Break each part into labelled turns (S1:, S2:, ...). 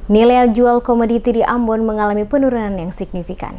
S1: Nilai jual komoditi di Ambon mengalami penurunan yang signifikan.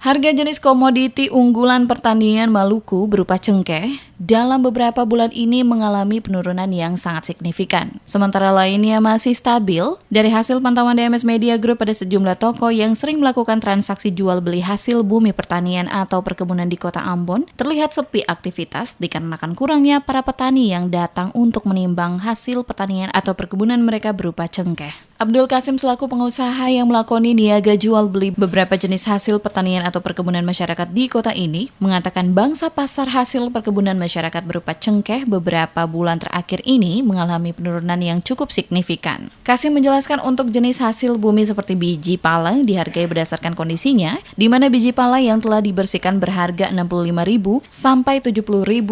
S2: Harga jenis komoditi unggulan pertanian Maluku berupa cengkeh dalam beberapa bulan ini mengalami penurunan yang sangat signifikan. Sementara lainnya masih stabil. Dari hasil pantauan DMS Media Group pada sejumlah toko yang sering melakukan transaksi jual beli hasil bumi pertanian atau perkebunan di Kota Ambon, terlihat sepi aktivitas dikarenakan kurangnya para petani yang datang untuk menimbang hasil pertanian atau perkebunan mereka berupa cengkeh. Abdul Kasim selaku pengusaha yang melakoni niaga jual beli beberapa jenis hasil pertanian atau perkebunan masyarakat di kota ini mengatakan bangsa pasar hasil perkebunan masyarakat berupa cengkeh beberapa bulan terakhir ini mengalami penurunan yang cukup signifikan. Kasim menjelaskan untuk jenis hasil bumi seperti biji pala dihargai berdasarkan kondisinya, di mana biji pala yang telah dibersihkan berharga Rp65.000 sampai Rp70.000,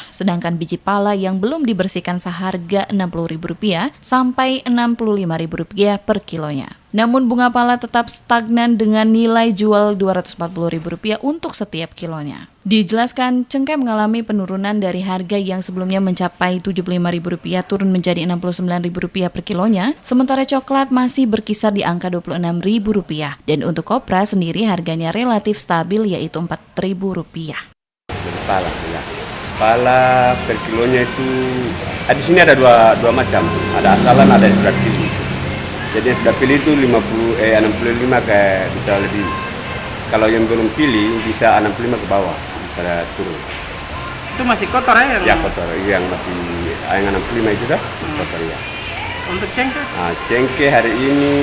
S2: sedangkan biji pala yang belum dibersihkan seharga Rp60.000 sampai Rp65.000 per kilonya. Namun bunga pala tetap stagnan dengan nilai jual Rp240.000 untuk setiap kilonya. Dijelaskan, cengkeh mengalami penurunan dari harga yang sebelumnya mencapai Rp75.000 turun menjadi Rp69.000 per kilonya, sementara coklat masih berkisar di angka Rp26.000. Dan untuk kopra sendiri harganya relatif stabil yaitu Rp4.000.
S3: Pala, ya. Pala per kilonya itu, di sini ada dua macam, ada asalan, ada yang sudah pilih. Jadi yang sudah pilih itu 65 kayak bisa lebih. Kalau yang belum pilih bisa 65 ke bawah, bisa turun.
S4: Itu masih kotor ya?
S3: Ya kotor, yang masih yang 65 itu dah kotor ya.
S4: Untuk cengkeh?
S3: Nah, cengkeh hari ini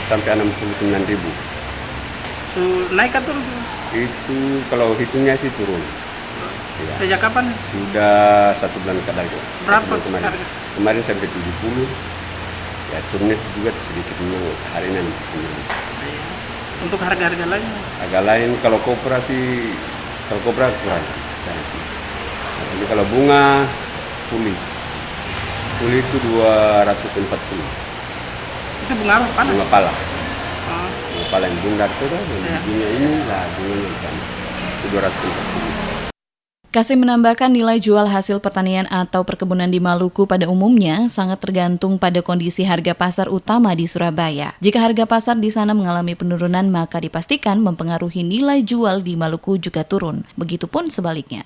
S3: sampai Rp69.000.
S4: Naik atau turun?
S3: Itu kalau hitungnya sih turun. Ya.
S4: Sejak kapan?
S3: Sudah 1 bulan kadang.
S4: Berapa
S3: kemarin? Kemarin sampai 70. Ya turunnya juga sedikit memang hari ini.
S4: Untuk harga-harga lain?
S3: Harga lain kalau kopra kurang. Jadi kalau bunga pulih itu 240.
S4: Itu bunga apa?
S3: Bunga pala. Bunga pala yang bundar itu kan, bunga ini lah bunganya itu 240.
S2: Kasim menambahkan nilai jual hasil pertanian atau perkebunan di Maluku pada umumnya sangat tergantung pada kondisi harga pasar utama di Surabaya. Jika harga pasar di sana mengalami penurunan, maka dipastikan mempengaruhi nilai jual di Maluku juga turun. Begitupun sebaliknya.